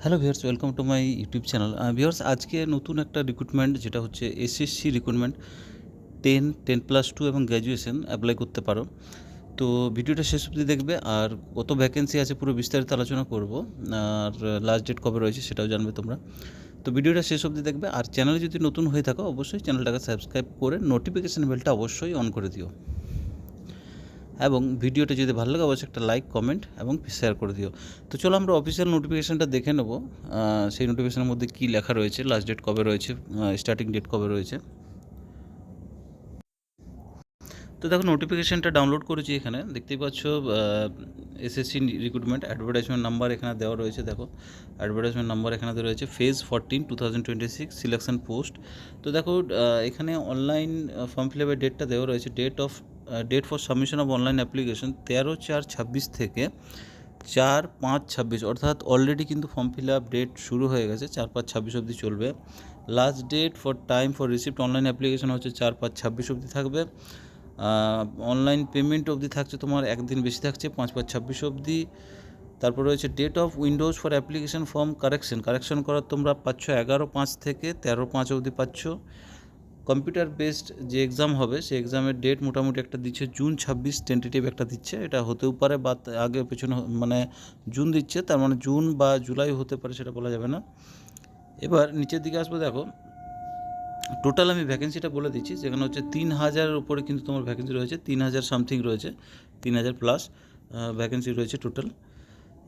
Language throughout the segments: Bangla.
Hello viewers, welcome to my YouTube channel. Viewers, আজকে নতুন একটা রিক্রুটমেন্ট, যেটা হচ্ছে এসএসসি রিক্রুটমেন্ট 10+2 এবং গ্র্যাজুয়েশন অ্যাপ্লাই করতে পারো। তো ভিডিওটা শেষ অবধি দেখবে, আর কত ভ্যাকেন্সি আছে পুরো বিস্তারিত আলোচনা করব, আর লাস্ট ডেট কবে রয়েছে সেটাও জানবে তোমরা। তো ভিডিওটা শেষ অবধি দেখবে, আর চ্যানেলে যদি নতুন হয়ে থাকো অবশ্যই চ্যানেলটাকে সাবস্ক্রাইব করে নোটিফিকেশান বেলটা অবশ্যই অন করে দিও, এবং ভিডিওটা যদি ভালো লাগে অবশ্যই একটা লাইক, কমেন্ট এবং শেয়ার করে দিও। তো চলো আমরা অফিসিয়াল নোটিফিকেশানটা দেখে নেব। সেই নোটিফিকেশানের মধ্যে কী লেখা রয়েছে, লাস্ট ডেট কবে রয়েছে, স্টার্টিং ডেট কবে রয়েছে। তো দেখো, নোটিফিকেশানটা ডাউনলোড করেছি, এখানে দেখতেই পাচ্ছ এসএসসি রিক্রুটমেন্ট অ্যাডভার্টাইজমেন্ট নাম্বার এখানে দেওয়া রয়েছে। দেখো, অ্যাডভার্টাইজমেন্ট নাম্বার এখানে দেওয়া রয়েছে, ফেজ 14 2026 সিলেকশন পোস্ট। তো দেখো, এখানে অনলাইন ফর্ম ফিল আপের ডেটটা দেওয়া রয়েছে। Date for submission of online application 13/4/26 থেকে 4/5/26, অর্থাৎ অলরেডি কিন্তু ফর্ম ফিল আপ ডেট শুরু হয়ে গেছে, 4/5/26 অবধি চলবে। Last date for time for receipt online application হচ্ছে 4/5/26 অবধি থাকবে। অনলাইন পেমেন্ট অবধি থাকছে তোমার একদিন বেশি থাকছে, 5/5/26 অবধি। তারপর রয়েছে date of windows for application form correction করার তোমরা পাচ্ছ 11/5 থেকে 13/5 অবধি পাচ্ছ। কম্পিউটার বেসড যে এক্সাম হবে সেই এক্সামের ডেট মোটামুটি একটা দিচ্ছে জুন 26, টেন্টেটিভ একটা দিচ্ছে, এটা হতেও পারে বা আগে পেছনে, মানে জুন দিচ্ছে, তার মানে জুন বা জুলাই হতে পারে, সেটা বলা যাবে না। এবার নিচের দিকে আসবো, দেখো টোটাল আমি ভ্যাকেন্সিটা বলে দিচ্ছি, যেখানে হচ্ছে 3000-এর উপরে কিন্তু তোমার ভ্যাকেন্সি রয়েছে, 3000 সামথিং রয়েছে, 3000 প্লাস ভ্যাকেন্সি রয়েছে টোটাল।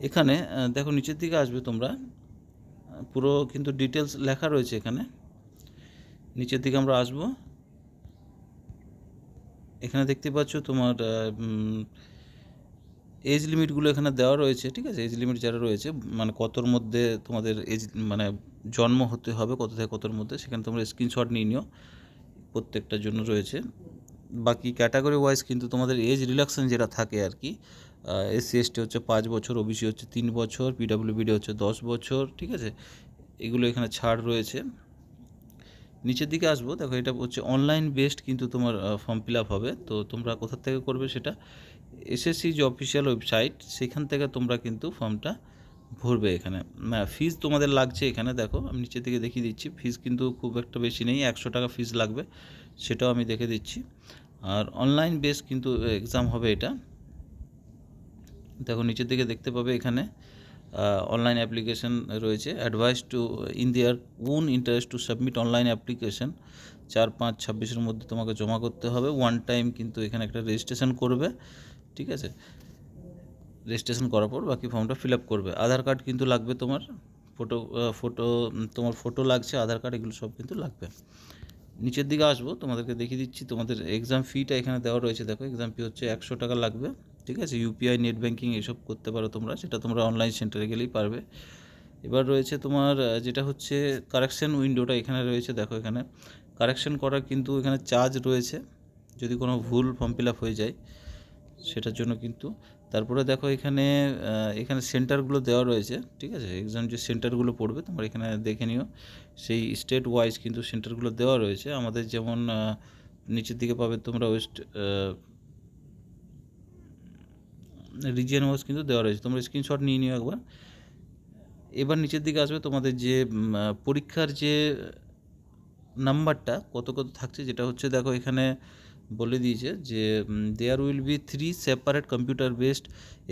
এখানে দেখো নিচের দিকে আসবে তোমরা, পুরো কিন্তু ডিটেলস লেখা রয়েছে এখানে। নিচের দিকে আমরা আসবো, এখানে দেখতে পাচ্ছ তোমার এজ লিমিটগুলো এখানে দেওয়া রয়েছে, ঠিক আছে। এজ লিমিট যারা রয়েছে, মানে কতর মধ্যে তোমাদের এজ, মানে জন্ম হতে হবে কত থেকে কতর মধ্যে, সেখানে তোমরা স্ক্রিনশট নিয়ে নিও, প্রত্যেকটার জন্য রয়েছে। বাকি ক্যাটাগরি ওয়াইজ কিন্তু তোমাদের এজ রিল্যাক্সেশন যেটা থাকে আর কি, এসসি এসটি হচ্ছে 5 বছর, ওবিসি হচ্ছে 3 বছর, পিডাব্লিউবিডি হচ্ছে 10 বছর, ঠিক আছে। এগুলো এখানে ছাড় রয়েছে। নিচের দিকে আসবো, দেখো এটা হচ্ছে অনলাইন বেসড কিন্তু তোমার ফর্ম ফিল আপ হবে। তো তোমরা কোথা থেকে করবে, সেটা এসএসসি যে অফিসিয়াল ওয়েবসাইট, সেখান থেকে তোমরা কিন্তু ফর্মটা ভরবে। এখানে ফিজ তোমাদের লাগছে, এখানে দেখো আমি নিচের দিকে দেখিয়ে দিচ্ছি, ফিজ কিন্তু খুব একটা বেশি নেই, 100 টাকা ফিজ লাগবে, সেটাও আমি দেখে দিচ্ছি। আর অনলাইন বেস কিন্তু এক্সাম হবে এটা। দেখো নিচের দিকে দেখতে পাবে এখানে অনলাইন অ্যাপ্লিকেশন রয়েছে, advice to in their own interest to submit online application 4/5/26 মধ্যে তোমাকে জমা করতে হবে। ওয়ান টাইম কিন্তু এখানে একটা রেজিস্ট্রেশন করবে, ঠিক আছে। রেজিস্ট্রেশন করার পর বাকি ফর্মটা ফিল আপ করবে। আধার কার্ড কিন্তু লাগবে তোমার, তোমার ফটো লাগছে, আধার কার্ড, এগুলো সব কিন্তু লাগবে। নিচের দিকে আসবো, তোমাদেরকে দেখিয়ে দিচ্ছি তোমাদের এক্সাম ফিটা এখানে দেওয়া রয়েছে। দেখো, এক্সাম ফি হচ্ছে 100 টাকা লাগবে, ঠিক আছে। ইউপিআই, নেট ব্যাঙ্কিং এসব করতে পারো তোমরা, সেটা তোমরা অনলাইন সেন্টারে গেলেই পারবে। এবার রয়েছে তোমার যেটা হচ্ছে কারেকশন উইন্ডোটা এখানে রয়েছে। দেখো, এখানে কারেকশন করার কিন্তু এখানে চার্জ রয়েছে, যদি কোনো ভুল ফর্ম ফিল আপ হয়ে যায় সেটার জন্য কিন্তু। তারপরে দেখো এখানে সেন্টারগুলো দেওয়া রয়েছে, ঠিক আছে। এক্সাম যে সেন্টারগুলো পড়বে তোমরা এখানে দেখে নিও, সেই স্টেট ওয়াইজ কিন্তু সেন্টারগুলো দেওয়া রয়েছে। আমাদের যেমন নিচের দিকে পাবে তোমরা ওয়েস্ট রিজিয়ন ওয়াইজ কিন্তু দেওয়া রয়েছে, তোমরা স্ক্রিনশট নিয়ে নিও একবার। এবার নিচের দিকে আসবে তোমাদের যে পরীক্ষার যে নাম্বারটা কত কত থাকছে, যেটা হচ্ছে দেখো এখানে বলে দিয়েছে যে there will be 3 separate computer based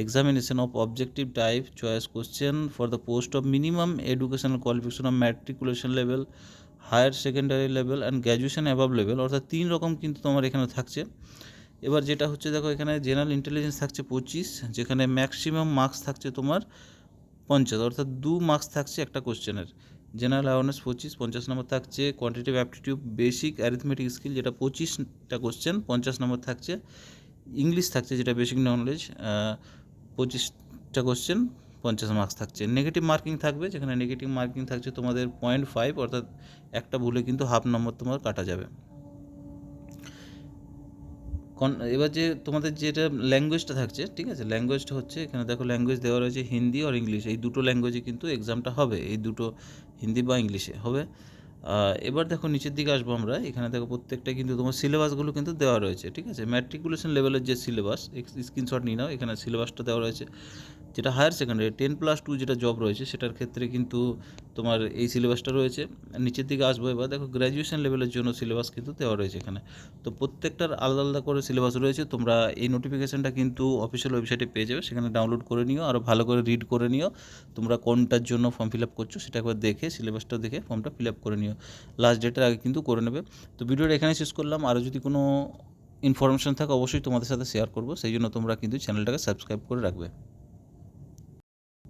examination of objective type choice question for the post of minimum educational qualification of matriculation level, higher secondary level and graduation above level, অর্থাৎ 3 রকম কিন্তু তোমার এখানে থাকছে। এবার যেটা হচ্ছে দেখো, এখানে জেনারেল ইন্টেলিজেন্স থাকছে 25, যেখানে ম্যাক্সিমাম মার্কস থাকছে তোমার 50, অর্থাৎ 2 মার্কস থাকছে একটা কোশ্চেনের। জেনারেল অ্যাওয়ারনেস 25, 50 নম্বর থাকছে। Quantitative aptitude basic arithmetic skill, যেটা 25টা কোশ্চেন, 50 নম্বর থাকছে। ইংলিশ থাকছে, যেটা বেসিক নলেজ, 25টা কোশ্চেন, 50 মার্কস থাকছে। নেগেটিভ মার্কিং থাকবে, যেখানে নেগেটিভ মার্কিং থাকছে তোমাদের 0.5, অর্থাৎ একটা ভুলে কিন্তু হাফ নম্বর তোমার কাটা যাবে। এবার যে তোমাদের যেটা ল্যাঙ্গুয়েজটা থাকছে, ঠিক আছে, ল্যাঙ্গুয়েজটা হচ্ছে এখানে দেখো ল্যাঙ্গুয়েজ দেওয়া রয়েছে হিন্দি আর ইংলিশ, এই দুটো ল্যাঙ্গুয়েজে কিন্তু এক্সামটা হবে, এই দুটো হিন্দি বা ইংলিশে হবে। এবার দেখো নিচের দিকে আসবো আমরা, এখানে দেখো প্রত্যেকটা কিন্তু তোমার সিলেবাসগুলো কিন্তু দেওয়া রয়েছে, ঠিক আছে। ম্যাট্রিকুলেশন লেভেলের যে সিলেবাস, স্ক্রিনশট নিয়ে নাও, এখানে সিলেবাসটা দেওয়া রয়েছে। যেটা হায়ার সেকেন্ডারি 10+2 যেটা জব রয়েছে সেটার ক্ষেত্রে কিন্তু তোমার এই সিলেবাসটা রয়েছে। নিচের দিকে আসবো, এবার দেখো গ্র্যাজুয়েশন লেভেলের জন্য সিলেবাস কিন্তু দেওয়া রয়েছে এখানে। তো প্রত্যেকটার আলাদা আলাদা করে সিলেবাস রয়েছে। তোমরা এই নোটিফিকেশানটা কিন্তু অফিসিয়াল ওয়েবসাইটে পেয়ে যাবে, সেখানে ডাউনলোড করে নিও, আরও ভালো করে রিড করে নিও। তোমরা কোনটার জন্য ফর্ম ফিল আপ করছো সেটা একবার দেখে সিলেবাসটা দেখে ফর্মটা ফিল আপ করে নিও। লাস্ট ডেটের আগে কিন্তু করে নেবে। তো ভিডিওটা এখানে শেষ করলাম। আরও যদি কোনো ইনফরমেশান থাকে অবশ্যই তোমাদের সাথে শেয়ার করবো, সেই জন্য তোমরা কিন্তু চ্যানেলটাকে সাবস্ক্রাইব করে রাখবে।